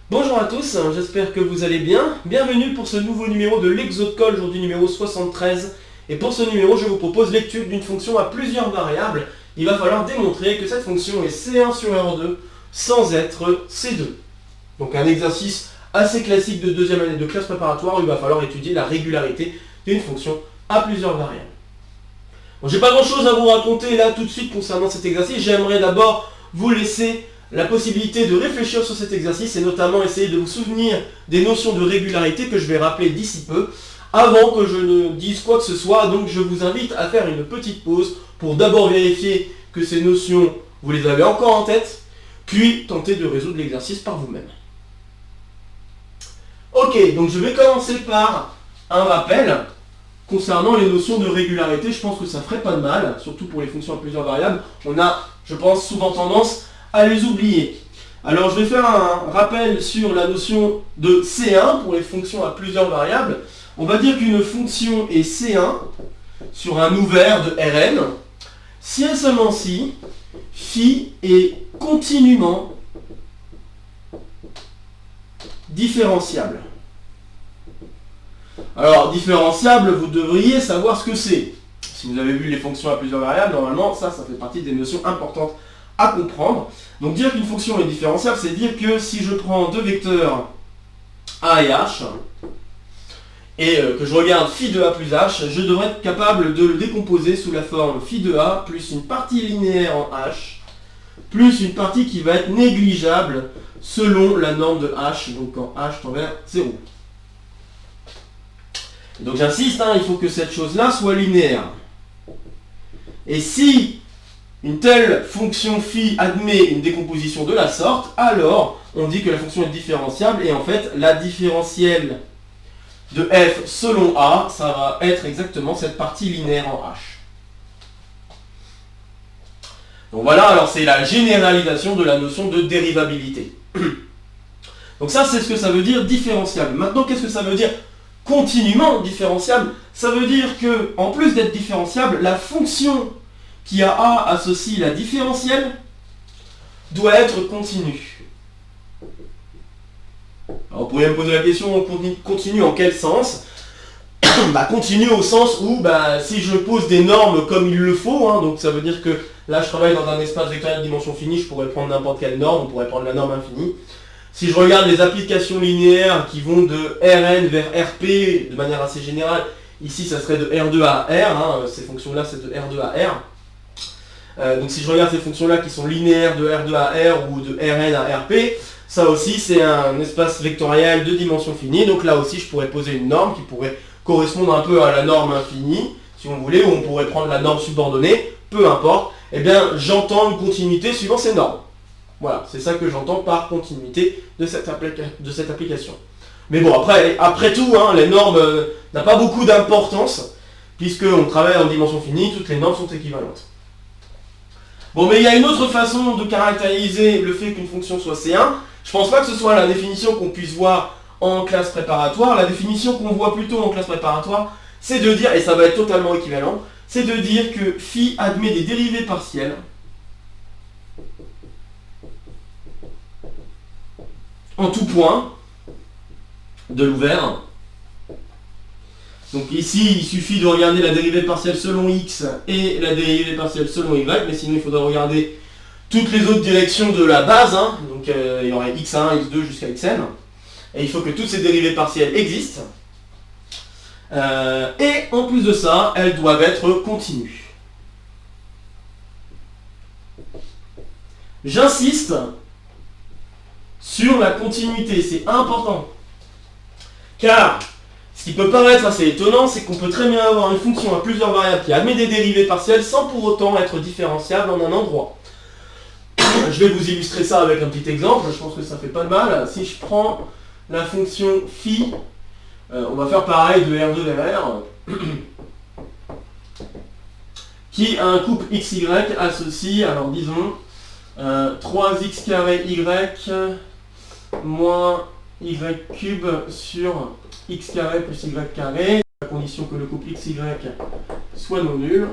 Bonjour à tous, j'espère que vous allez bien. Bienvenue pour ce nouveau numéro de l'Exode-Call, aujourd'hui numéro 73. Et pour ce numéro, je vous propose l'étude d'une fonction à plusieurs variables. Il va falloir démontrer que cette fonction est C1 sur R2 sans être C2. Donc un exercice assez classique de deuxième année de classe préparatoire où il va falloir étudier la régularité d'une fonction à plusieurs variables. Bon, j'ai pas grand chose à vous raconter là tout de suite concernant cet exercice. J'aimerais d'abord vous laisser la possibilité de réfléchir sur cet exercice et notamment essayer de vous souvenir des notions de régularité que je vais rappeler d'ici peu avant que je ne dise quoi que ce soit. Donc je vous invite à faire une petite pause pour d'abord vérifier que ces notions vous les avez encore en tête, puis tenter de résoudre l'exercice par vous-même. Ok, donc je vais commencer par un rappel concernant les notions de régularité. Je pense que ça ferait pas de mal, surtout pour les fonctions à plusieurs variables. On a, je pense, souvent tendance à les oublier. Alors je vais faire un rappel sur la notion de C1 pour les fonctions à plusieurs variables. On va dire qu'une fonction est C1 sur un ouvert de Rn si et seulement si phi est continuellement différenciable. Alors différenciable, vous devriez savoir ce que c'est. Si vous avez vu les fonctions à plusieurs variables, normalement ça fait partie des notions importantes à comprendre. Donc dire qu'une fonction est différenciable, c'est dire que si je prends deux vecteurs a et h, et que je regarde phi de a plus h, je devrais être capable de le décomposer sous la forme phi de a plus une partie linéaire en h, plus une partie qui va être négligeable selon la norme de h, donc quand h tend vers 0. Donc j'insiste, il faut que cette chose-là soit linéaire. Et si une telle fonction phi admet une décomposition de la sorte, alors on dit que la fonction est différenciable, et en fait la différentielle de f selon a, ça va être exactement cette partie linéaire en h. Donc voilà, alors c'est la généralisation de la notion de dérivabilité. Donc ça c'est ce que ça veut dire différenciable. Maintenant qu'est-ce que ça veut dire continuellement différenciable? Ça veut dire que en plus d'être différenciable, la fonction qui à a associe la différentielle doit être continue. Alors vous pourriez me poser la question, continue en quel sens? Continue au sens où si je pose des normes comme il le faut, donc ça veut dire que là je travaille dans un espace vectoriel de dimension finie, je pourrais prendre n'importe quelle norme, on pourrait prendre la norme infinie. Si je regarde les applications linéaires qui vont de Rn vers Rp de manière assez générale, ici ça serait de R2 à R, ces fonctions-là c'est de R2 à R. Donc si je regarde ces fonctions-là qui sont linéaires de R2 à R ou de Rn à Rp, ça aussi c'est un espace vectoriel de dimension finie, donc là aussi je pourrais poser une norme qui pourrait correspondre un peu à la norme infinie, si on voulait, ou on pourrait prendre la norme subordonnée, peu importe, et bien j'entends une continuité suivant ces normes. Voilà, c'est ça que j'entends par continuité de cette application. Mais bon, après tout, les normes n'ont pas beaucoup d'importance, puisqu'on travaille en dimension finie, toutes les normes sont équivalentes. Bon, mais il y a une autre façon de caractériser le fait qu'une fonction soit C1. Je pense pas que ce soit la définition qu'on puisse voir en classe préparatoire. La définition qu'on voit plutôt en classe préparatoire, c'est de dire, et ça va être totalement équivalent, c'est de dire que phi admet des dérivées partielles en tout point de l'ouvert. Donc ici, il suffit de regarder la dérivée partielle selon x et la dérivée partielle selon y, mais sinon il faudra regarder toutes les autres directions de la base, donc il y aurait x1, x2 jusqu'à xn, et il faut que toutes ces dérivées partielles existent, et en plus de ça, elles doivent être continues. J'insiste sur la continuité, c'est important, car ce qui peut paraître assez étonnant, c'est qu'on peut très bien avoir une fonction à plusieurs variables qui admet des dérivées partielles sans pour autant être différenciable en un endroit. Je vais vous illustrer ça avec un petit exemple, je pense que ça fait pas de mal. Si je prends la fonction phi, on va faire pareil de R2 vers R, qui a un couple xy associe, alors disons, 3x carré y moins y cube sur x carré plus y carré, à condition que le couple xy soit non nul,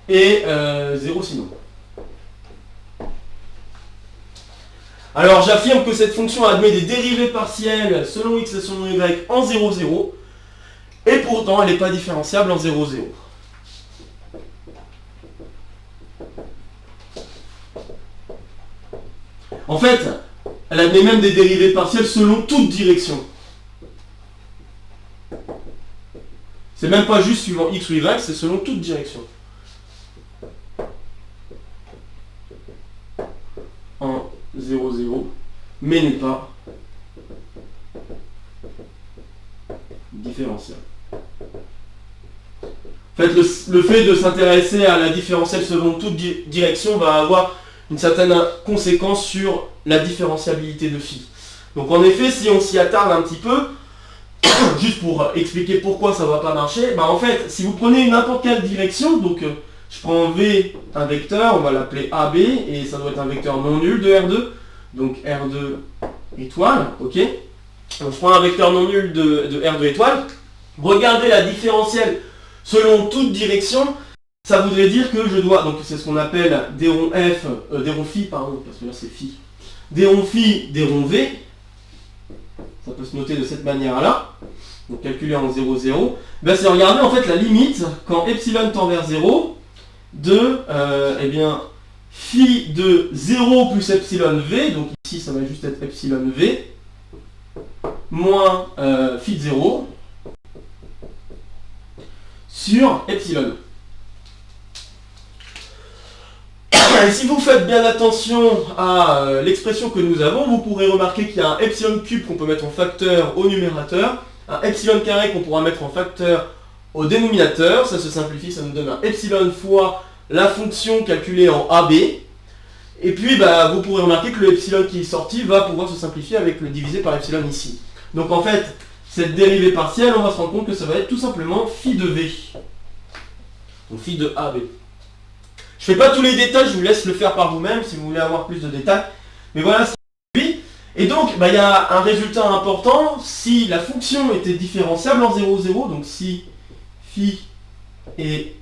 et 0 sinon. Alors j'affirme que cette fonction admet des dérivées partielles selon x et selon y en 0, 0, et pourtant elle n'est pas différenciable en 0, 0. En fait, elle admet même des dérivées partielles selon toute direction. C'est même pas juste suivant x ou y, c'est selon toute direction. En 0, 0, mais n'est pas différentielle. En fait, le fait de s'intéresser à la différentielle selon toute direction va avoir une certaine conséquence sur la différenciabilité de phi. Donc en effet, si on s'y attarde un petit peu, juste pour expliquer pourquoi ça ne va pas marcher, bah en fait, si vous prenez n'importe quelle direction, donc je prends V, un vecteur, on va l'appeler AB, et ça doit être un vecteur non nul de R2, donc R2 étoile, ok. Donc je prends un vecteur non nul de R2 étoile, regardez la différentielle selon toute direction, ça voudrait dire que je dois, donc c'est ce qu'on appelle des ronds F, des ronds phi, pardon, parce que là c'est phi, des ronds phi, des ronds V, ça peut se noter de cette manière-là, donc calculer en 0, 0, ben c'est regarder en fait la limite quand epsilon tend vers 0 de, eh bien, phi de 0 plus epsilon V, donc ici ça va juste être epsilon V, moins phi de 0 sur epsilon. Et si vous faites bien attention à l'expression que nous avons, vous pourrez remarquer qu'il y a un epsilon cube qu'on peut mettre en facteur au numérateur, un epsilon carré qu'on pourra mettre en facteur au dénominateur, ça se simplifie, ça nous donne un epsilon fois la fonction calculée en AB, et puis bah, vous pourrez remarquer que le epsilon qui est sorti va pouvoir se simplifier avec le divisé par epsilon ici. Donc en fait, cette dérivée partielle, on va se rendre compte que ça va être tout simplement phi de V, donc phi de AB. Je ne fais pas tous les détails, je vous laisse le faire par vous-même si vous voulez avoir plus de détails. Mais voilà ce qui est. Et donc, il y a un résultat important. Si la fonction était différenciable en 0, 0, donc si phi est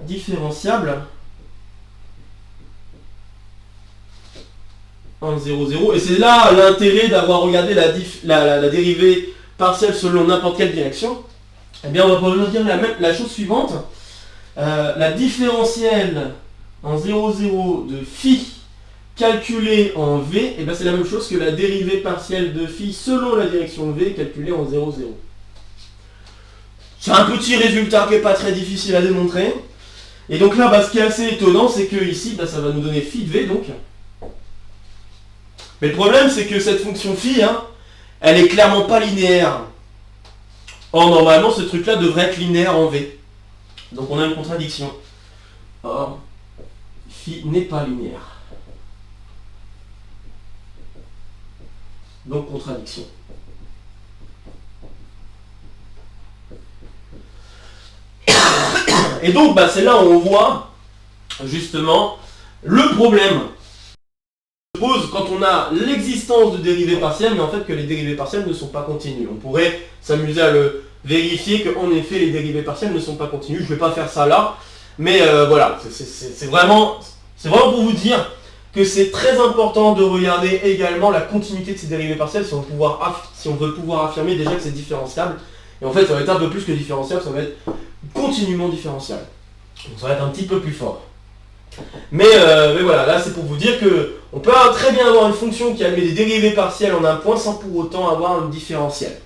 différenciable en 0, 0, et c'est là l'intérêt d'avoir regardé la dérivée partielle selon n'importe quelle direction, eh bien on va pouvoir dire la chose suivante. La différentielle en 0, 0 de phi calculée en v, et bien c'est la même chose que la dérivée partielle de phi selon la direction v calculée en 0, 0. C'est un petit résultat qui n'est pas très difficile à démontrer. Et donc là, ce qui est assez étonnant, c'est que ici, ça va nous donner phi de v donc. Mais le problème, c'est que cette fonction phi, elle est clairement pas linéaire. Or, normalement, ce truc-là devrait être linéaire en v. Donc on a une contradiction. Or, phi n'est pas linéaire. Donc contradiction. Et donc c'est là où on voit justement le problème se pose quand on a l'existence de dérivées partielles, mais en fait que les dérivées partielles ne sont pas continues. On pourrait s'amuser à le vérifier qu'en effet les dérivées partielles ne sont pas continues. Je ne vais pas faire ça là, mais voilà, c'est vraiment pour vous dire que c'est très important de regarder également la continuité de ces dérivées partielles si on veut pouvoir affirmer déjà que c'est différenciable. Et en fait ça va être un peu plus que différentiable, ça va être continuellement différentiable. Donc ça va être un petit peu plus fort. Mais voilà, là c'est pour vous dire que on peut très bien avoir une fonction qui admet des dérivées partielles en un point sans pour autant avoir une différentielle.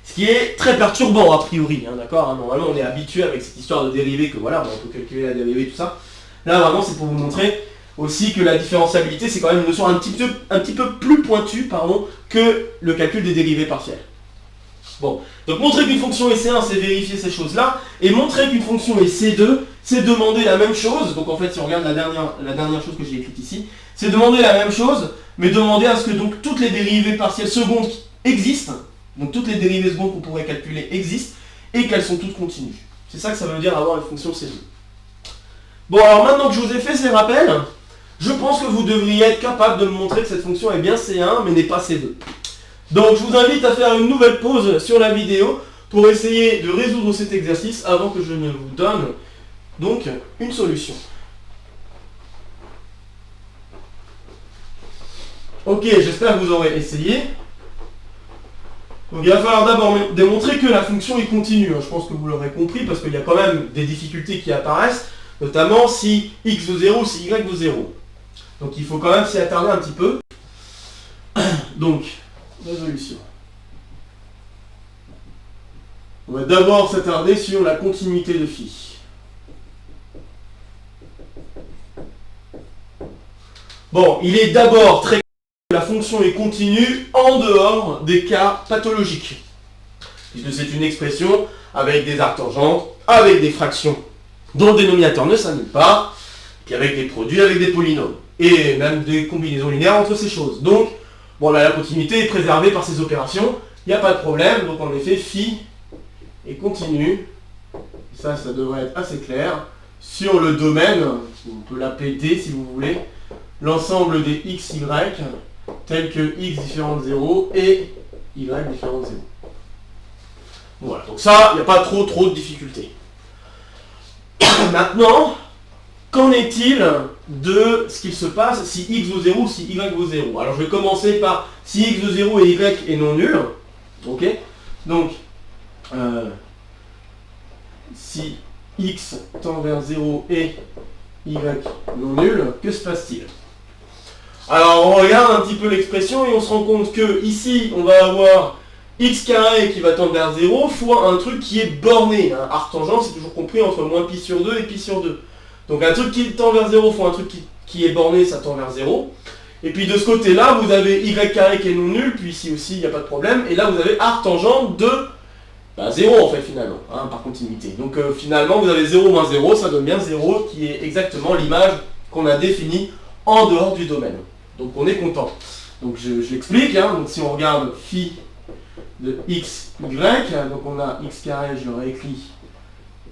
Ce qui est très perturbant a priori, d'accord. Normalement on est habitué avec cette histoire de dérivée que voilà, on peut calculer la dérivée, tout ça. Là vraiment c'est pour vous montrer aussi que la différenciabilité c'est quand même une notion un petit peu plus pointue que le calcul des dérivées partielles. Bon, donc montrer qu'une fonction est C1, c'est vérifier ces choses-là, et montrer qu'une fonction est C2, c'est demander la même chose. Donc en fait, si on regarde la dernière chose que j'ai écrite ici, c'est demander la même chose, mais demander à ce que donc toutes les dérivées partielles secondes existent, donc toutes les dérivées secondes qu'on pourrait calculer existent, et qu'elles sont toutes continues. C'est ça que ça veut dire avoir une fonction C2. Bon, alors maintenant que je vous ai fait ces rappels, je pense que vous devriez être capable de me montrer que cette fonction est bien C1, mais n'est pas C2. Donc je vous invite à faire une nouvelle pause sur la vidéo pour essayer de résoudre cet exercice avant que je ne vous donne donc une solution. Ok, j'espère que vous aurez essayé. Donc il va falloir d'abord démontrer que la fonction est continue. Je pense que vous l'aurez compris parce qu'il y a quand même des difficultés qui apparaissent, notamment si x vaut 0 ou si y vaut 0. Donc il faut quand même s'y attarder un petit peu. Donc, résolution. On va d'abord s'attarder sur la continuité de phi. Bon, il est d'abord très clair que la fonction est continue en dehors des cas pathologiques. Puisque c'est une expression avec des arcs tangentes, avec des fractions dont le dénominateur ne s'annule pas, puis avec des produits, avec des polynômes. Et même des combinaisons linéaires entre ces choses. Donc, bon, là, la continuité est préservée par ces opérations, il n'y a pas de problème. Donc en effet, phi est continue. Ça devrait être assez clair. Sur le domaine, on peut l'appeler D si vous voulez, l'ensemble des x, y, tels que x différent de 0 et y différent de 0. Voilà, donc ça, il n'y a pas trop de difficultés. Maintenant, qu'en est-il de ce qu'il se passe si x vaut 0 ou si y vaut 0? Alors je vais commencer par si x vaut 0 et y est non nul. Ok. Donc, si x tend vers 0 et y non nul, que se passe-t-il? Alors on regarde un petit peu l'expression et on se rend compte que ici on va avoir x carré qui va tendre vers 0 fois un truc qui est borné. Un arc tangent, c'est toujours compris entre moins pi sur 2 et pi sur 2. Donc un truc qui tend vers 0 fois un truc qui est borné, ça tend vers 0. Et puis de ce côté-là, vous avez y carré qui est non nul, puis ici aussi, il n'y a pas de problème. Et là, vous avez arc tangent de 0 en fait finalement, hein, par continuité. Donc finalement, vous avez 0 moins 0, ça donne bien 0, qui est exactement l'image qu'on a définie en dehors du domaine. Donc on est content. Donc j'explique, hein, donc si on regarde phi de x, y, donc on a x carré, je le réécris,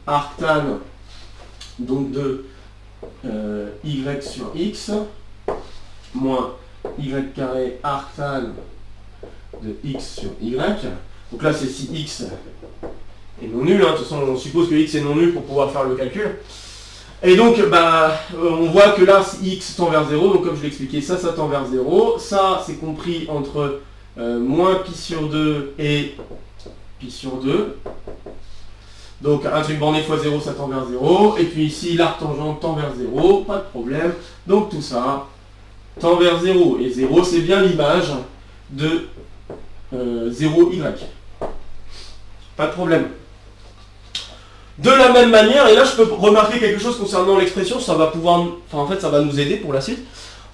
arctan donc de y sur x, moins y carré arctan de x sur y. Donc là c'est si x est non nul, hein. De toute façon on suppose que x est non nul pour pouvoir faire le calcul. Et donc, on voit que là, x tend vers 0, donc comme je l'ai expliqué, ça tend vers 0. Ça, c'est compris entre moins pi sur 2 et pi sur 2. Donc, un truc borné fois 0, ça tend vers 0. Et puis ici, l'arc tangent tend vers 0, pas de problème. Donc, tout ça tend vers 0. Et 0, c'est bien l'image de 0y. Pas de problème. De la même manière, et là je peux remarquer quelque chose concernant l'expression, ça va pouvoir, en fait ça va nous aider pour la suite.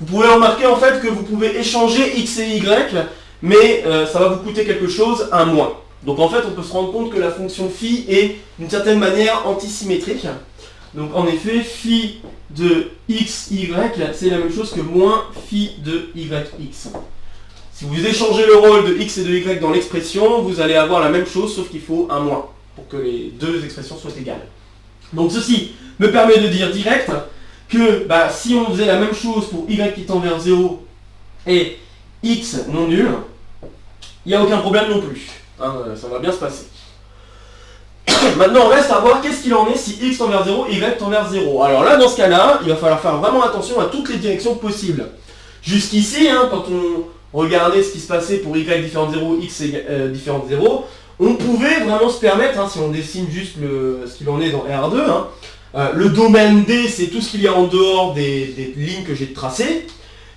Vous pouvez remarquer en fait que vous pouvez échanger x et y, mais ça va vous coûter quelque chose, un moins. Donc en fait on peut se rendre compte que la fonction phi est d'une certaine manière antisymétrique. Donc en effet, phi de x, y, c'est la même chose que moins phi de y, x. Si vous échangez le rôle de x et de y dans l'expression, vous allez avoir la même chose, sauf qu'il faut un moins, pour que les deux expressions soient égales. Donc ceci me permet de dire direct que si on faisait la même chose pour y qui tend vers 0 et x non nul, il n'y a aucun problème non plus. Hein, ça va bien se passer. Maintenant, on reste à voir qu'est-ce qu'il en est si x tend vers 0 et y tend vers 0. Alors là, dans ce cas-là, il va falloir faire vraiment attention à toutes les directions possibles. Jusqu'ici, hein, quand on regardait ce qui se passait pour y différent de 0, x différent de 0, on pouvait vraiment se permettre, hein, si on dessine juste ce qu'il en est dans R2, hein, le domaine D, c'est tout ce qu'il y a en dehors des lignes que j'ai tracées.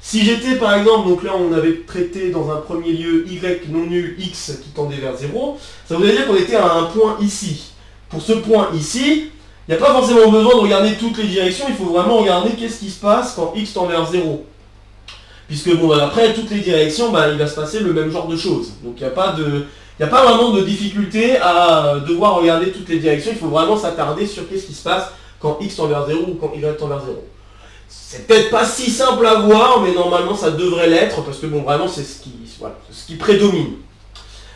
Si j'étais par exemple, donc là on avait traité dans un premier lieu y non nul, x qui tendait vers 0, ça voudrait dire qu'on était à un point ici. Pour ce point ici, il n'y a pas forcément besoin de regarder toutes les directions, il faut vraiment regarder qu'est-ce qui se passe quand x tend vers 0. Puisque bon, après toutes les directions, il va se passer le même genre de choses. Donc il n'y a pas vraiment de difficulté à devoir regarder toutes les directions, il faut vraiment s'attarder sur qu'est-ce qui se passe quand x tend vers 0 ou quand y tend vers 0. C'est peut-être pas si simple à voir, mais normalement ça devrait l'être, parce que bon, vraiment c'est ce qui prédomine.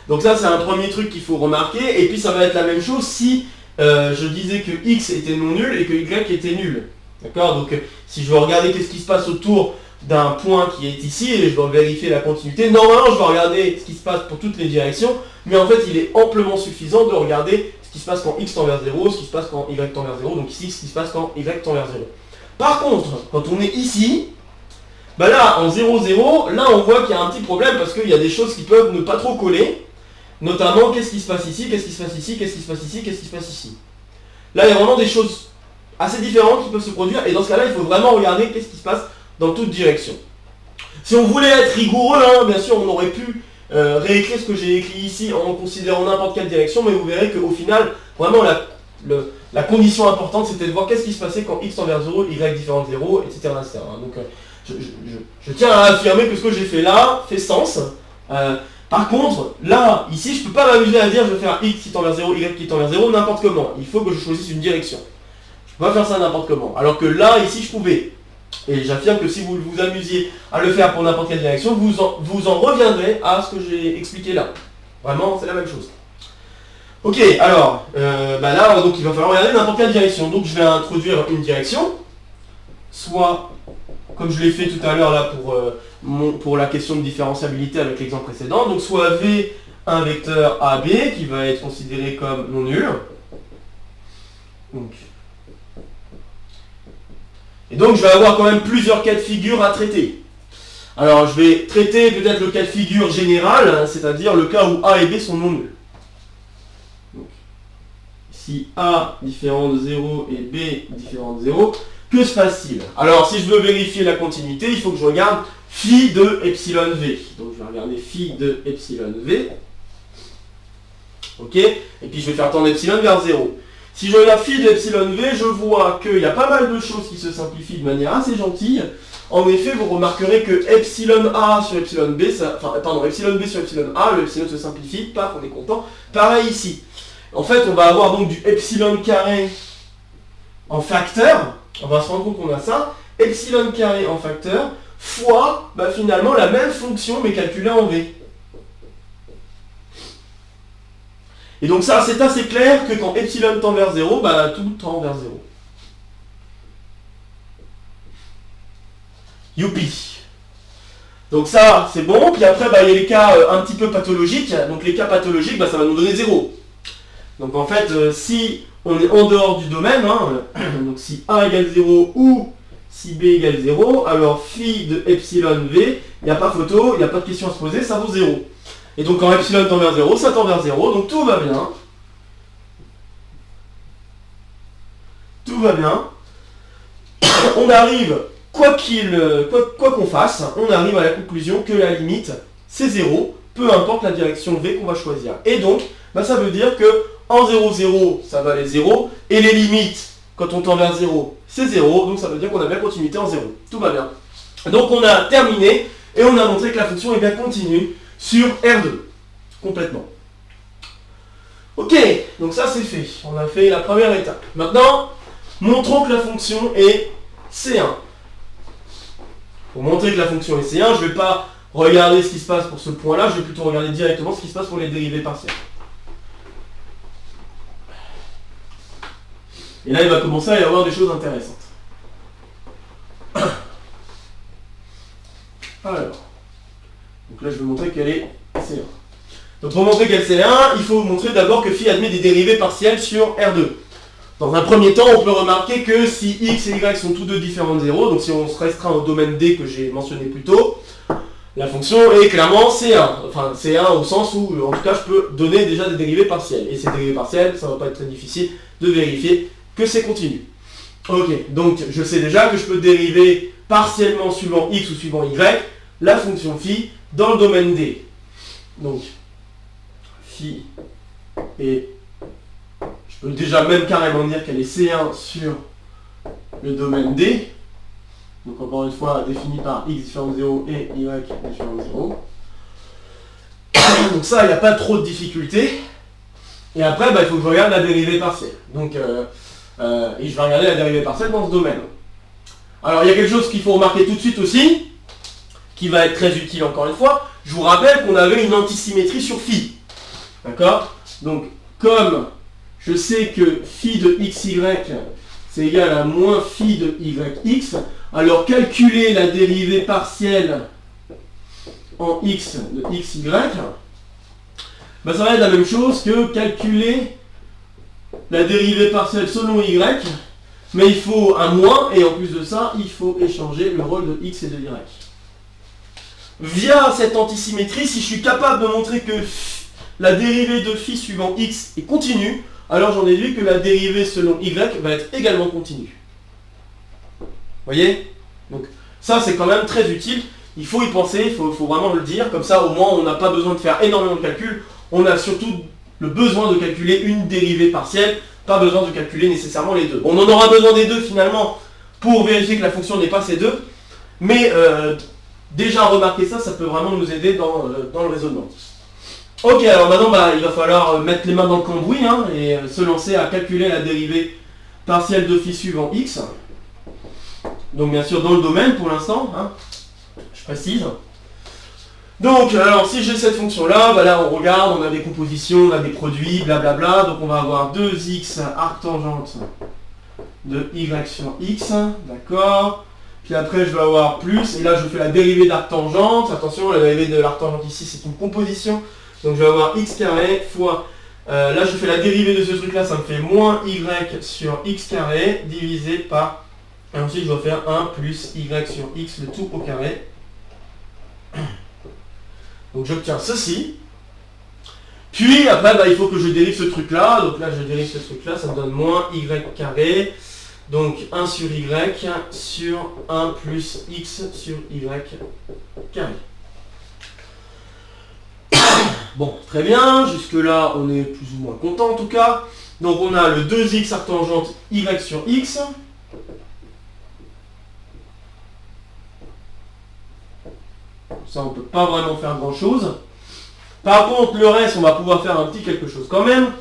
Donc ça c'est un premier truc qu'il faut remarquer, et puis ça va être la même chose si je disais que x était non nul et que y était nul. D'accord? Donc si je veux regarder qu'est-ce qui se passe autour d'un point qui est ici, et je dois vérifier la continuité, normalement je vais regarder ce qui se passe pour toutes les directions, mais en fait il est amplement suffisant de regarder ce qui se passe quand x tend vers 0, ce qui se passe quand y tend vers 0, donc ici ce qui se passe quand y tend vers 0. Par contre, quand on est ici, Bah là, en 0, 0, là on voit qu'il y a un petit problème parce qu'il y a des choses qui peuvent ne pas trop coller. Notamment, qu'est-ce qui se passe ici, qu'est-ce qui se passe ici, qu'est-ce qui se passe ici, qu'est-ce qui se passe ici. Là, il y a vraiment des choses assez différentes qui peuvent se produire. Et dans ce cas-là, il faut vraiment regarder qu'est-ce qui se passe dans toute direction. Si on voulait être rigoureux, hein, bien sûr, on aurait pu réécrire ce que j'ai écrit ici en considérant n'importe quelle direction. Mais vous verrez qu'au final, vraiment, la condition importante, c'était de voir qu'est-ce qui se passait quand x tend vers 0, y différent de 0, etc. etc. Donc, je tiens à affirmer que ce que j'ai fait là fait sens. Par contre, là, ici, je ne peux pas m'amuser à dire je vais faire x qui tend vers 0, y qui tend vers 0, n'importe comment. Il faut que je choisisse une direction. Je ne peux pas faire ça n'importe comment. Alors que là, ici, je pouvais. Et j'affirme que si vous vous amusiez à le faire pour n'importe quelle direction, vous en reviendrez à ce que j'ai expliqué là. Vraiment, c'est la même chose. Ok, alors, là, donc il va falloir regarder n'importe quelle direction. Donc je vais introduire une direction, soit, comme je l'ai fait tout à l'heure là pour la question de différenciabilité avec l'exemple précédent, donc soit V un vecteur AB qui va être considéré comme non nul. Et donc je vais avoir quand même plusieurs cas de figure à traiter. Alors je vais traiter peut-être le cas de figure général, hein, c'est-à-dire le cas où A et B sont non nuls. Donc, si A différent de 0 et B différent de 0, que se passe-t-il? Alors si je veux vérifier la continuité, il faut que je regarde phi de epsilon V. Donc je vais regarder phi de epsilon V. Ok, et puis je vais faire tendre epsilon vers 0. Si je regarde phi de epsilon V, je vois qu'il y a pas mal de choses qui se simplifient de manière assez gentille. En effet, vous remarquerez que epsilon A sur epsilon B, epsilon B sur epsilon A, le epsilon se simplifie, paf, on est content. Pareil ici. En fait, on va avoir donc du epsilon carré en facteur. On va se rendre compte qu'on a ça. Epsilon carré en facteur fois finalement la même fonction mais calculée en V. Et donc ça, c'est assez clair que quand epsilon tend vers 0, tout tend vers 0. Youpi. Donc ça, c'est bon. Puis après, il y a les cas un petit peu pathologiques. Donc les cas pathologiques, ça va nous donner 0. Donc en fait, si on est en dehors du domaine, donc si A égale 0 ou si B égale 0, alors phi de epsilon V, il n'y a pas photo, il n'y a pas de question à se poser, ça vaut 0. Et donc quand epsilon tend vers 0, ça tend vers 0, donc tout va bien. Tout va bien. On arrive, quoi qu'on fasse, on arrive à la conclusion que la limite, c'est 0, peu importe la direction V qu'on va choisir. Et donc, ça veut dire que en 0, 0, ça valait 0, et les limites, quand on tend vers 0, c'est 0, donc ça veut dire qu'on a bien continuité en 0. Tout va bien. Donc on a terminé, et on a montré que la fonction est bien continue sur R2, complètement. Ok, donc ça c'est fait, on a fait la première étape. Maintenant, montrons que la fonction est C1. Pour montrer que la fonction est C1, je ne vais pas regarder ce qui se passe pour ce point-là, je vais plutôt regarder directement ce qui se passe pour les dérivées partielles. Et là, il va commencer à y avoir des choses intéressantes. Alors, donc là, je vais montrer qu'elle est C1. Donc pour montrer qu'elle est C1, il faut montrer d'abord que phi admet des dérivées partielles sur R2. Dans un premier temps, on peut remarquer que si x et y sont tous deux différents de 0, donc si on se restreint au domaine D que j'ai mentionné plus tôt, la fonction est clairement C1. Enfin, C1 au sens où, en tout cas, je peux donner déjà des dérivées partielles. Et ces dérivées partielles, ça ne va pas être très difficile de vérifier que c'est continu. Ok, donc je sais déjà que je peux dériver partiellement suivant x ou suivant y la fonction phi dans le domaine D. Donc, phi est... Je peux déjà même carrément dire qu'elle est C1 sur le domaine D. Donc encore une fois, défini par x différent de 0 et y différent de 0. Donc ça, il n'y a pas trop de difficultés. Et après, il faut que je regarde la dérivée partielle. Donc, et je vais regarder la dérivée partielle dans ce domaine. Alors il y a quelque chose qu'il faut remarquer tout de suite aussi, qui va être très utile encore une fois. Je vous rappelle qu'on avait une antisymétrie sur phi. D'accord? Donc, comme je sais que phi de xy, c'est égal à moins phi de yx, alors calculer la dérivée partielle en x de xy, ça va être la même chose que calculer la dérivée partielle selon y, mais il faut un moins, et en plus de ça, il faut échanger le rôle de x et de y. via cette antisymétrie, si je suis capable de montrer que la dérivée de phi suivant x est continue, alors j'en déduis que la dérivée selon y va être également continue. Vous voyez? Donc ça c'est quand même très utile, il faut y penser, il faut vraiment le dire, comme ça au moins on n'a pas besoin de faire énormément de calculs, on a surtout le besoin de calculer une dérivée partielle, pas besoin de calculer nécessairement les deux. On en aura besoin des deux finalement pour vérifier que la fonction n'est pas ces deux, mais déjà remarquer ça, ça peut vraiment nous aider dans le raisonnement. Ok, alors maintenant il va falloir mettre les mains dans le cambouis et se lancer à calculer la dérivée partielle de phi suivant x. Donc bien sûr dans le domaine pour l'instant, je précise. Donc alors si j'ai cette fonction là, là on regarde, on a des compositions, on a des produits, blablabla, donc on va avoir 2x arc tangente de y sur x, d'accord. Puis après je vais avoir plus, et là je fais la dérivée d'arc tangente, attention la dérivée de l'arc tangente ici c'est une composition, donc je vais avoir x carré fois, là je fais la dérivée de ce truc là, ça me fait moins y sur x carré divisé par, et ensuite je dois faire 1 plus y sur x le tout au carré. Donc j'obtiens ceci. Puis après il faut que je dérive ce truc là, donc là je dérive ce truc là, ça me donne moins y carré. Donc 1 sur y sur 1 plus x sur y carré. Bon, très bien, jusque là on est plus ou moins content en tout cas. Donc on a le 2x arc tangente y sur x. Ça on peut pas vraiment faire grand chose. Par contre le reste on va pouvoir faire un petit quelque chose quand même.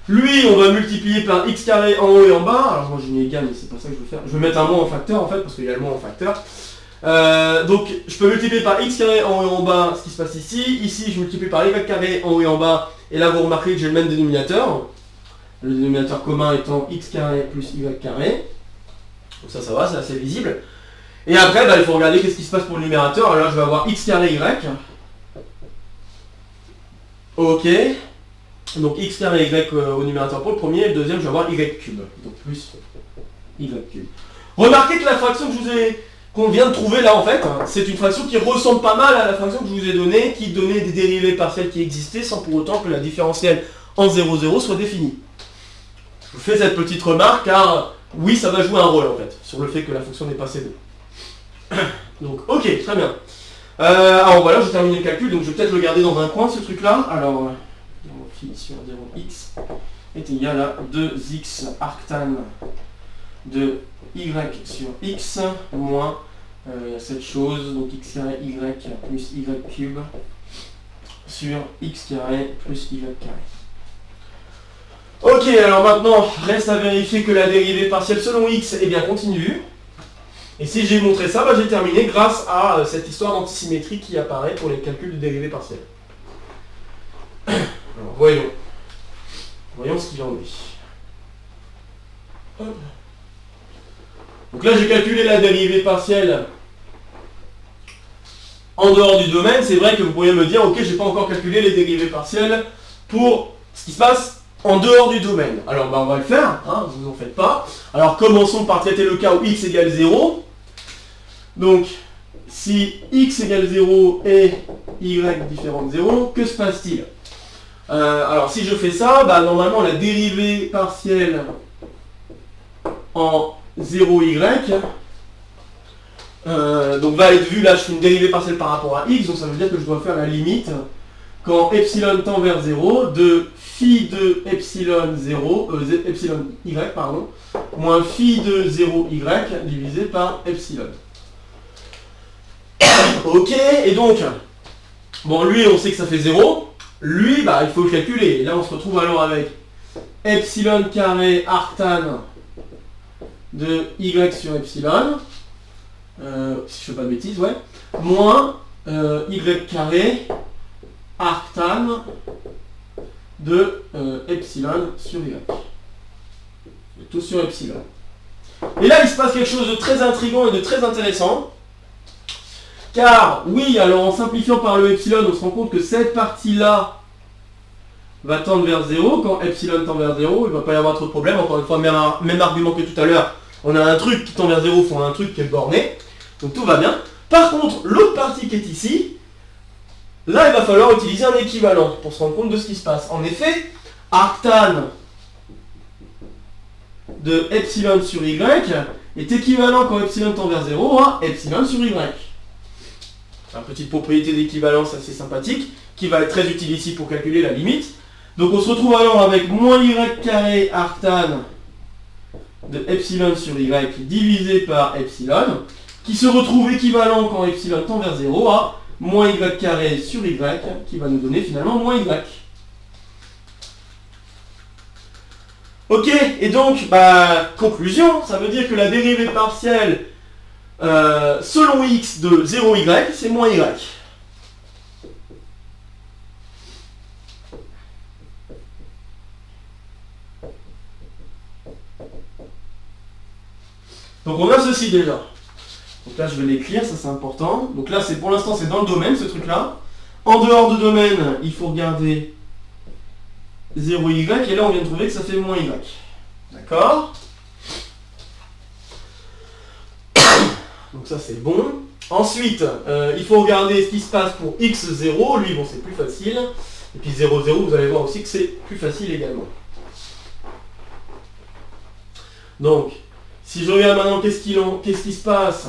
Lui, on va multiplier par x carré en haut et en bas. Alors moi j'ai mis égal, mais c'est pas ça que je veux faire. Je vais mettre un moins en facteur en fait, parce qu'il y a le moins en facteur. Donc je peux multiplier par x carré en haut et en bas, ce qui se passe ici. Ici, je multiplie par y carré en haut et en bas. Et là, vous remarquez que j'ai le même dénominateur. Le dénominateur commun étant x carré plus y carré. Donc ça va, c'est assez visible. Et après, il faut regarder qu'est-ce qui se passe pour le numérateur. Alors là, je vais avoir x carré y. Ok. Donc x carré y au numérateur pour le premier, et le deuxième je vais avoir y cube, donc plus y cube. Remarquez que la fraction qu'on vient de trouver là en fait, c'est une fraction qui ressemble pas mal à la fraction que je vous ai donnée, qui donnait des dérivées partielles qui existaient sans pour autant que la différentielle en 0, 0 soit définie. Je vous fais cette petite remarque car oui ça va jouer un rôle en fait, sur le fait que la fonction n'est pas C2. Donc ok, très bien. Alors voilà, j'ai terminé le calcul, donc je vais peut-être le garder dans un coin ce truc là. Alors phi sur 0x est égal à 2x arctan de y sur x moins cette chose, donc x carré y plus y cube sur x carré plus y carré. Ok, alors maintenant, reste à vérifier que la dérivée partielle selon x est bien continue. Et si j'ai montré ça, j'ai terminé grâce à cette histoire d'antisymétrie qui apparaît pour les calculs de dérivée partielle. Alors, voyons ce qu'il en est. Hop. Donc là, j'ai calculé la dérivée partielle en dehors du domaine. C'est vrai que vous pourriez me dire, ok, j'ai pas encore calculé les dérivées partielles pour ce qui se passe en dehors du domaine. Alors, on va le faire, vous en faites pas. Alors, commençons par traiter le cas où x égale 0. Donc, si x égale 0 et y différent de 0, que se passe-t-il? Alors si je fais ça, normalement la dérivée partielle en 0y donc va être vue, là je fais une dérivée partielle par rapport à x, donc ça veut dire que je dois faire la limite quand epsilon tend vers 0 de phi de epsilon 0, epsilon y pardon, moins phi de 0y divisé par epsilon. Ok, et donc, bon lui on sait que ça fait 0. Lui, il faut le calculer. Et là, on se retrouve alors avec epsilon carré arctan de y sur epsilon, si je fais pas de bêtises, ouais, moins y carré arctan de epsilon sur y. Tout sur epsilon. Et là, il se passe quelque chose de très intriguant et de très intéressant. Car, oui, alors en simplifiant par le epsilon, on se rend compte que cette partie-là va tendre vers 0. Quand epsilon tend vers 0, il ne va pas y avoir trop de problème. Encore une fois, même argument que tout à l'heure. On a un truc qui tend vers 0, il faut un truc qui est borné. Donc tout va bien. Par contre, l'autre partie qui est ici, là, il va falloir utiliser un équivalent pour se rendre compte de ce qui se passe. En effet, arctan de epsilon sur y est équivalent quand epsilon tend vers 0 à epsilon sur y. C'est une petite propriété d'équivalence assez sympathique qui va être très utile ici pour calculer la limite. Donc on se retrouve alors avec moins y carré arctan de epsilon sur y divisé par epsilon, qui se retrouve équivalent quand epsilon tend vers 0 à moins y carré sur y, qui va nous donner finalement moins y. Ok, et donc, conclusion, ça veut dire que la dérivée partielle selon x de 0y, c'est moins y. Donc on a ceci déjà. Donc là je vais l'écrire, ça c'est important. Donc là c'est pour l'instant c'est dans le domaine ce truc là. En dehors de domaine, il faut regarder 0y, et là on vient de trouver que ça fait moins y. D'accord? Donc ça c'est bon. Ensuite, il faut regarder ce qui se passe pour x0. Lui, bon c'est plus facile. Et puis 0, 0, vous allez voir aussi que c'est plus facile également. Donc, si je regarde maintenant qu'est-ce qui se passe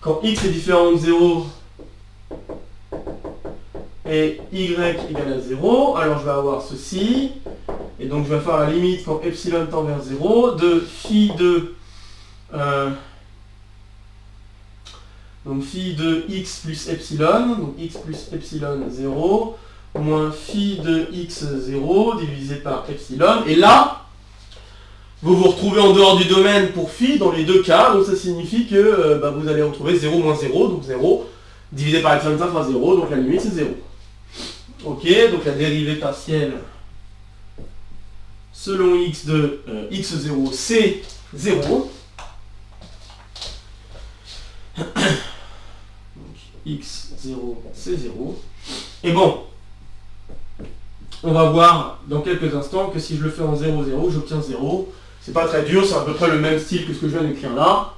quand x est différent de 0 et y égale à 0, alors je vais avoir ceci, et donc je vais faire la limite quand epsilon tend vers 0 de phi de donc phi de x plus epsilon, donc x plus epsilon 0, moins phi de x0 divisé par epsilon, et là, vous vous retrouvez en dehors du domaine pour phi dans les deux cas, donc ça signifie que vous allez retrouver 0 moins 0, donc 0, divisé par epsilon ça fera 0, donc la limite c'est 0. Ok, donc la dérivée partielle selon x de x0 c'est 0. Donc x0 c'est 0. Et bon, on va voir dans quelques instants que si je le fais en 0, 0, j'obtiens 0. C'est pas très dur, c'est à peu près le même style que ce que je viens d'écrire là.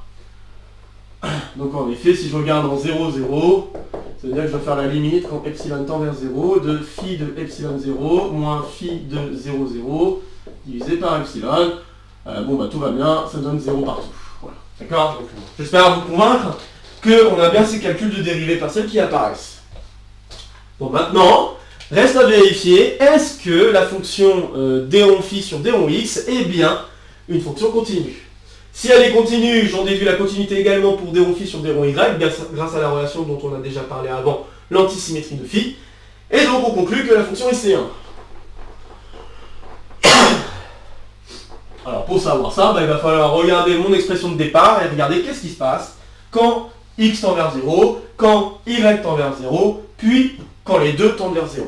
Donc en effet, si je regarde en 0, 0, ça veut dire que je vais faire la limite quand epsilon tend vers 0 de phi de epsilon 0 moins phi de 0, 0 divisé par epsilon. Tout va bien, ça donne 0 partout. Voilà. D'accord? J'espère vous convaincre qu'on a bien ces calculs de dérivée partielle qui apparaissent. Bon, maintenant, reste à vérifier, est-ce que la fonction d rond phi sur d rond x est bien une fonction continue? Si elle est continue, j'en déduis la continuité également pour d rond phi sur d rond y, grâce à la relation dont on a déjà parlé avant, l'antisymétrie de phi. Et donc on conclut que la fonction est C1. Alors pour savoir ça, il va falloir regarder mon expression de départ et regarder qu'est-ce qui se passe quand x tend vers 0, quand y tend vers 0, puis quand les deux tendent vers 0.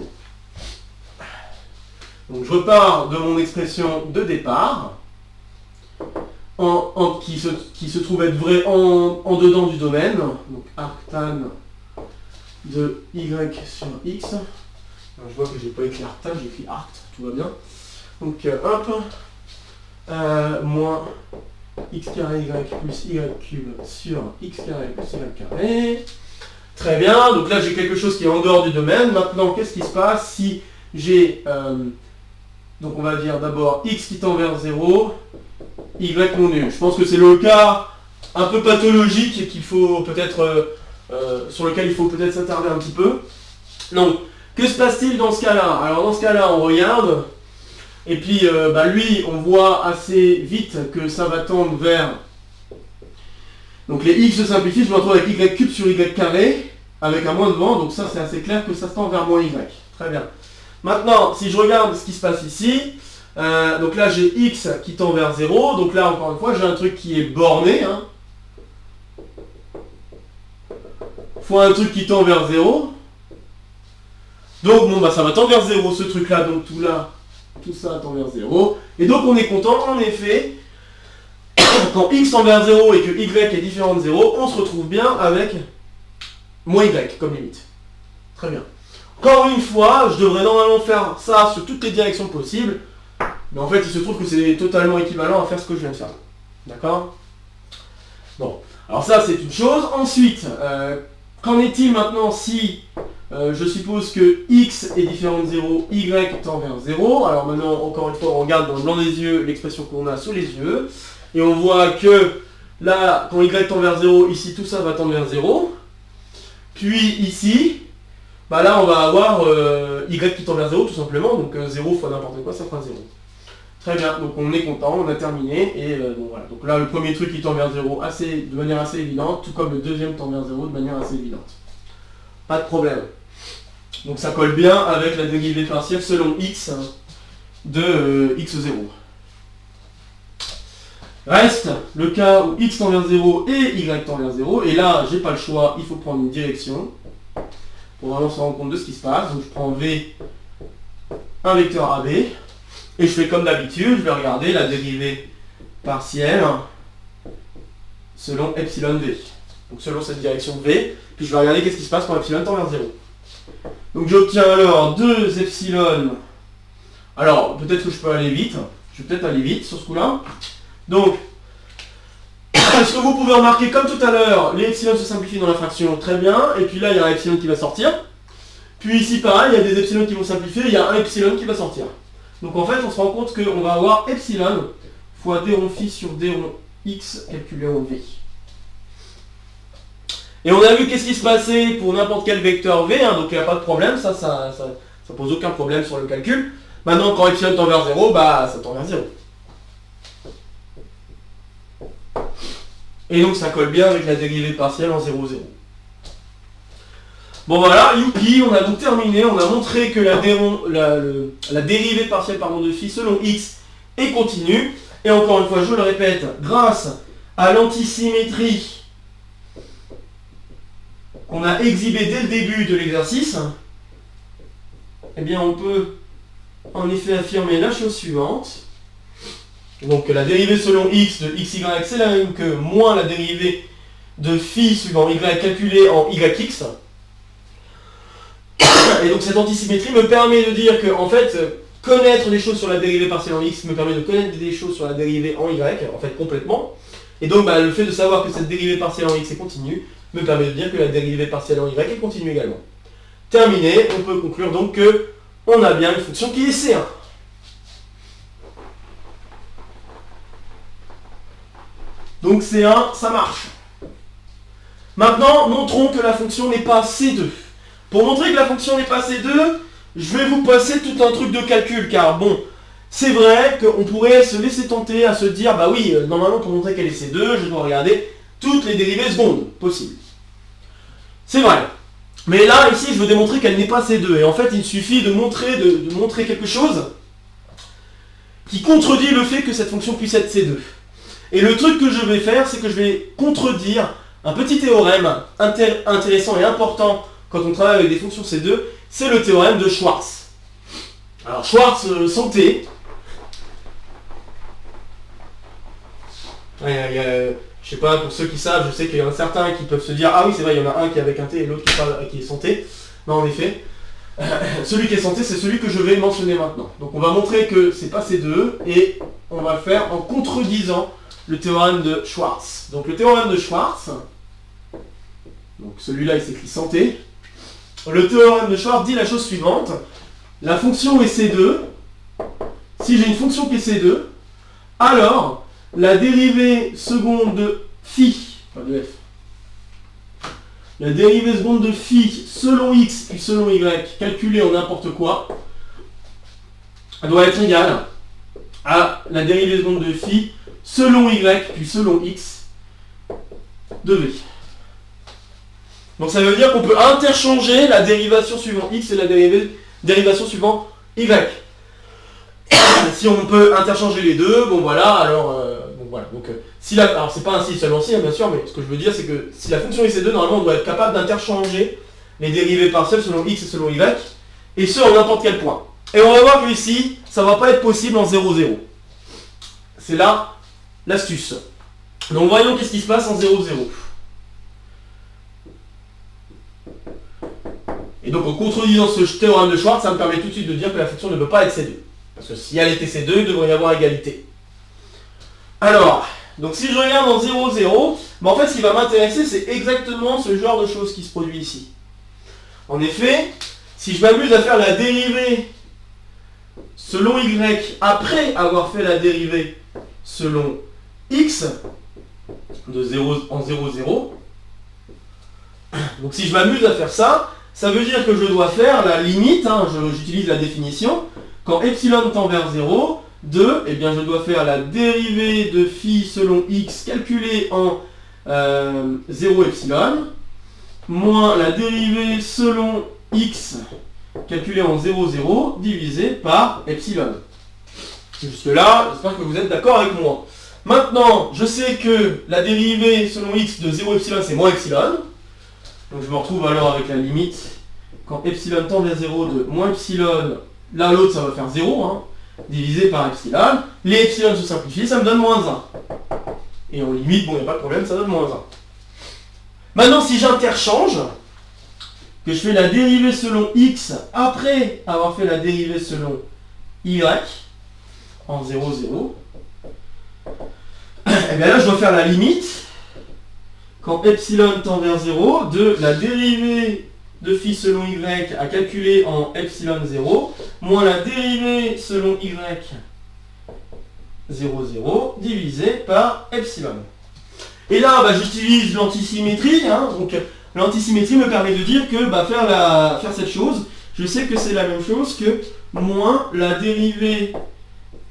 Donc je repars de mon expression de départ, qui se trouve être vrai en dedans du domaine, donc arctan de y sur x. Alors, je vois que j'ai pas écrit arctan, j'ai écrit arct, tout va bien. Donc moins x carré y plus y cube sur x carré plus y carré. Très bien, donc là j'ai quelque chose qui est en dehors du domaine. Maintenant, qu'est-ce qui se passe si j'ai, donc on va dire d'abord x qui tend vers 0, y non nul. Je pense que c'est le cas un peu pathologique et qu'il faut peut-être, sur lequel il faut peut-être s'attarder un petit peu. Donc, que se passe-t-il dans ce cas-là? Alors dans ce cas-là, on regarde, et puis lui, on voit assez vite que ça va tendre vers... Donc les x se simplifient, je me retrouve avec y cube sur y carré, avec un moins devant, donc ça c'est assez clair que ça se tend vers moins y. Très bien. Maintenant, si je regarde ce qui se passe ici, donc là j'ai x qui tend vers 0, donc là encore une fois j'ai un truc qui est borné, fois un truc qui tend vers 0. Donc ça va tendre vers 0 ce truc là, donc tout ça tend vers 0. Et donc on est content, en effet, quand x tend vers 0 et que y est différent de 0, on se retrouve bien avec moins y comme limite. Très bien. Encore une fois, je devrais normalement faire ça sur toutes les directions possibles, mais en fait il se trouve que c'est totalement équivalent à faire ce que je viens de faire. D'accord? Bon. Alors ça c'est une chose. Ensuite, qu'en est-il maintenant si je suppose que x est différent de 0, y tend vers 0. Alors maintenant, encore une fois, on regarde dans le blanc des yeux l'expression qu'on a sous les yeux. Et on voit que là, quand y tend vers 0, ici tout ça va tendre vers 0. Puis ici, bah là on va avoir y qui tend vers 0 tout simplement. Donc 0 fois n'importe quoi, ça fera 0. Très bien, donc on est content, on a terminé. Et bon, voilà. Donc là, le premier truc qui tend vers 0 de manière assez évidente, tout comme le deuxième tend vers 0 de manière assez évidente. Pas de problème. Donc ça colle bien avec la dérivée partielle selon x de x0. Reste le cas où x tend vers 0 et y tend vers 0. Et là, j'ai pas le choix, il faut prendre une direction pour vraiment se rendre compte de ce qui se passe. Donc je prends v, un vecteur AB, et je fais comme d'habitude, je vais regarder la dérivée partielle selon epsilon v. Donc selon cette direction v, puis je vais regarder qu'est-ce qui se passe quand epsilon tend vers 0. Donc j'obtiens alors 2 epsilon. Alors peut-être que je peux aller vite. Je vais peut-être aller vite sur ce coup-là. Donc, ce que vous pouvez remarquer, comme tout à l'heure, les epsilon se simplifient dans la fraction très bien. Et puis là, il y a un epsilon qui va sortir. Puis ici, pareil, il y a des epsilon qui vont simplifier. Il y a un epsilon qui va sortir. Donc en fait, on se rend compte qu'on va avoir epsilon fois d rond phi sur d rond x calculé en v. Et on a vu qu'est-ce qui se passait pour n'importe quel vecteur v, hein, donc il n'y a pas de problème, ça pose aucun problème sur le calcul. Maintenant, quand epsilon tend vers 0, bah ça tend vers 0. Et donc ça colle bien avec la dérivée partielle en 0, 0. Bon voilà, youpi, on a donc terminé, on a montré que la dérivée partielle de phi selon x est continue. Et encore une fois, je le répète, grâce à l'antisymétrie qu'on a exhibé dès le début de l'exercice, eh bien on peut en effet affirmer la chose suivante. Donc la dérivée selon x de xy, c'est la même que moins la dérivée de phi suivant y calculée en yx. Et donc cette antisymétrie me permet de dire que, en fait, connaître des choses sur la dérivée partielle en x me permet de connaître des choses sur la dérivée en y, en fait complètement. Et donc le fait de savoir que cette dérivée partielle en x est continue me permet de dire que la dérivée partielle en y est continue également. Terminé, on peut conclure donc que on a bien une fonction qui est C1. Donc C1, ça marche. Maintenant, montrons que la fonction n'est pas C2. Pour montrer que la fonction n'est pas C2, je vais vous passer tout un truc de calcul, car bon, c'est vrai qu'on pourrait se laisser tenter à se dire, bah oui, normalement pour montrer qu'elle est C2, je dois regarder toutes les dérivées secondes possibles. C'est vrai. Mais là, ici, je veux démontrer qu'elle n'est pas C2. Et en fait, il suffit de montrer quelque chose qui contredit le fait que cette fonction puisse être C2. Et le truc que je vais faire, c'est que je vais contredire un petit théorème intéressant et important quand on travaille avec des fonctions C2, c'est le théorème de Schwarz. Alors Schwarz, santé. Je sais pas, pour ceux qui savent, je sais qu'il y en a certains qui peuvent se dire « Ah oui, c'est vrai, il y en a un qui est avec un T et l'autre qui est santé. » Non, en effet, celui qui est santé, c'est celui que je vais mentionner maintenant. Donc on va montrer que c'est pas C2 et on va le faire en contredisant le théorème de Schwarz. Donc le théorème de Schwarz, donc celui-là il s'écrit santé. Le théorème de Schwarz dit la chose suivante. La fonction est C2. Si j'ai une fonction qui est C2, alors la dérivée seconde de phi, pas de f, la dérivée seconde de phi selon x puis selon y, calculée en n'importe quoi, doit être égale à la dérivée seconde de phi selon y puis selon x de v. Donc ça veut dire qu'on peut interchanger la dérivation suivant x et la dérivation suivant y. Si on peut interchanger les deux, bon voilà, alors alors c'est pas un si seulement si, hein, bien sûr, mais ce que je veux dire c'est que si la fonction est C2, normalement on doit être capable d'interchanger les dérivées partielles selon x et selon y, et ce en n'importe quel point. Et on va voir que ici, ça va pas être possible en 0, 0. C'est là l'astuce. Donc voyons qu'est-ce qui se passe en 0, 0. Et donc en contredisant ce théorème de Schwarz, ça me permet tout de suite de dire que la fonction ne peut pas être C2. Parce que si elle était C2, il devrait y avoir égalité. Alors, donc si je regarde en 0, 0, Mais en fait, ce qui va m'intéresser, c'est exactement ce genre de choses qui se produit ici. En effet, si je m'amuse à faire la dérivée selon y après avoir fait la dérivée selon x de 0 en 0, 0, donc si je m'amuse à faire ça, ça veut dire que je dois faire la limite, hein, j'utilise la définition, quand epsilon tend vers 0, eh bien je dois faire la dérivée de phi selon x calculée en 0 epsilon, moins la dérivée selon x calculée en 0, 0, divisé par epsilon. Jusque là, j'espère que vous êtes d'accord avec moi. Maintenant, je sais que la dérivée selon x de 0 epsilon, c'est moins epsilon. Donc je me retrouve alors avec la limite, quand epsilon tend vers 0 de moins epsilon, là l'autre ça va faire 0, hein, divisé par epsilon. Les epsilon se simplifient, ça me donne moins 1. Et en limite, bon, il n'y a pas de problème, ça donne moins 1. Maintenant, si j'interchange, que je fais la dérivée selon x après avoir fait la dérivée selon y en 0, 0, et bien là je dois faire la limite quand epsilon tend vers 0 de la dérivée de phi selon y à calculer en epsilon 0 moins la dérivée selon y 0, 0 divisé par epsilon. Et là bah, j'utilise l'antisymétrie, hein, donc l'antisymétrie me permet de dire que bah, faire cette chose, je sais que c'est la même chose que moins la dérivée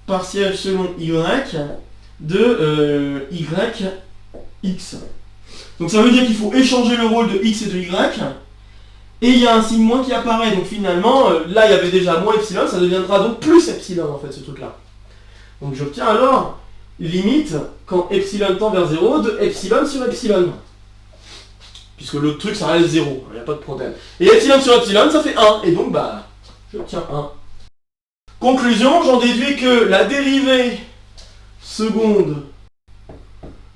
partielle selon y de yx. Donc ça veut dire qu'il faut échanger le rôle de x et de y, et il y a un signe moins qui apparaît, donc finalement, là il y avait déjà moins epsilon, ça deviendra donc plus epsilon en fait ce truc-là. Donc j'obtiens alors limite quand epsilon tend vers 0 de epsilon sur epsilon. Puisque l'autre truc ça reste 0, il n'y a pas de problème. Et epsilon sur epsilon ça fait 1, et donc bah j'obtiens 1. Conclusion, j'en déduis que la dérivée seconde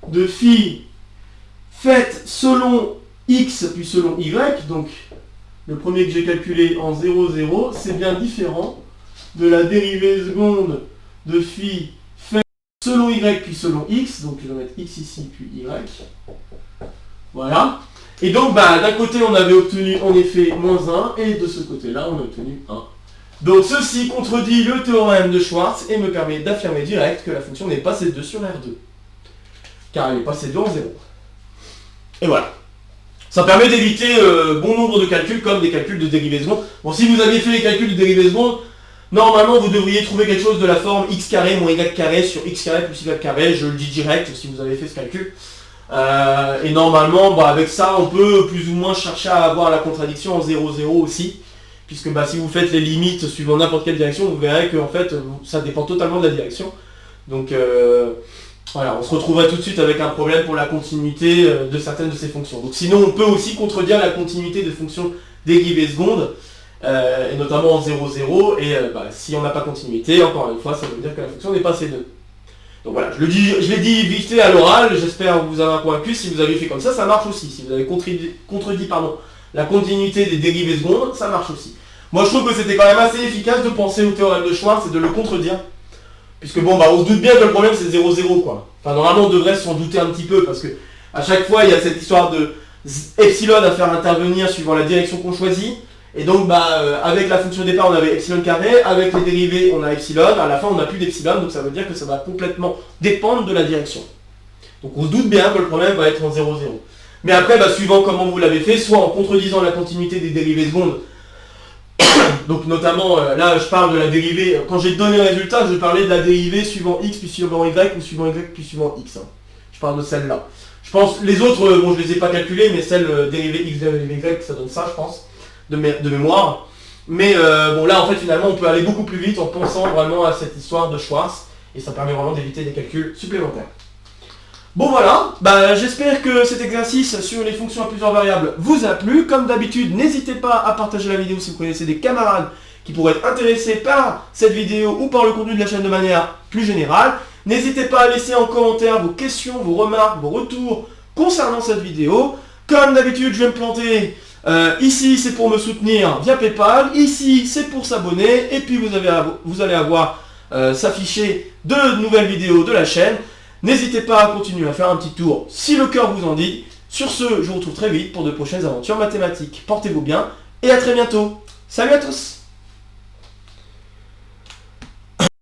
de phi faite selon x puis selon y, donc le premier que j'ai calculé en 0, 0, c'est bien différent de la dérivée seconde de phi faite selon y puis selon x, donc je vais mettre x ici puis y. Voilà. Et donc bah, d'un côté on avait obtenu en effet moins 1 et de ce côté-là on a obtenu 1. Donc ceci contredit le théorème de Schwarz et me permet d'affirmer direct que la fonction n'est pas C2 sur R2. Car elle n'est pas C2 en 0. Et voilà. Ça permet d'éviter bon nombre de calculs comme des calculs de dérivée seconde. Bon, si vous aviez fait les calculs de dérivée seconde, normalement vous devriez trouver quelque chose de la forme x carré moins y carré sur x carré plus y carré. Je le dis direct si vous avez fait ce calcul. Et normalement, bah, avec ça, on peut plus ou moins chercher à avoir la contradiction en 0, 0 aussi. Puisque bah, si vous faites les limites suivant n'importe quelle direction, vous verrez que en fait, ça dépend totalement de la direction. Donc voilà, on se retrouverait tout de suite avec un problème pour la continuité de certaines de ces fonctions. Donc sinon, on peut aussi contredire la continuité des fonctions dérivées secondes, et notamment en 0, 0, et bah, si on n'a pas continuité, encore une fois, ça veut dire que la fonction n'est pas C2. Donc voilà, je l'ai dit vite fait à l'oral, j'espère vous avoir convaincu. Si vous avez fait comme ça marche aussi. Si vous avez contredit la continuité des dérivées secondes, ça marche aussi. Moi je trouve que c'était quand même assez efficace de penser au théorème de Schwarz et de le contredire. Puisque bon, bah on se doute bien que le problème c'est 0, 0 quoi. Enfin normalement on devrait s'en douter un petit peu parce que à chaque fois il y a cette histoire de epsilon à faire intervenir suivant la direction qu'on choisit. Et donc bah avec la fonction de départ on avait epsilon carré, avec les dérivés on a epsilon, à la fin on n'a plus d'epsilon, donc ça veut dire que ça va complètement dépendre de la direction. Donc on se doute bien que le problème va être en 0, 0. Mais après, bah, suivant comment vous l'avez fait, soit en contredisant la continuité des dérivées secondes, donc notamment, là je parle de la dérivée, quand j'ai donné le résultat, je parlais de la dérivée suivant x puis suivant y ou suivant y puis suivant x. Hein. Je parle de celle-là. Je pense, les autres, bon je les ai pas calculées, mais celle dérivée x dérivée y, ça donne ça je pense, de mémoire. Mais bon là en fait finalement on peut aller beaucoup plus vite en pensant vraiment à cette histoire de Schwarz, et ça permet vraiment d'éviter des calculs supplémentaires. Bon voilà, bah, j'espère que cet exercice sur les fonctions à plusieurs variables vous a plu. Comme d'habitude, n'hésitez pas à partager la vidéo si vous connaissez des camarades qui pourraient être intéressés par cette vidéo ou par le contenu de la chaîne de manière plus générale. N'hésitez pas à laisser en commentaire vos questions, vos remarques, vos retours concernant cette vidéo. Comme d'habitude, je vais me planter. Ici, c'est pour me soutenir via PayPal. Ici, c'est pour s'abonner. Et puis, vous allez avoir s'afficher de nouvelles vidéos de la chaîne. N'hésitez pas à continuer à faire un petit tour si le cœur vous en dit. Sur ce, je vous retrouve très vite pour de prochaines aventures mathématiques. Portez-vous bien et à très bientôt. Salut à tous!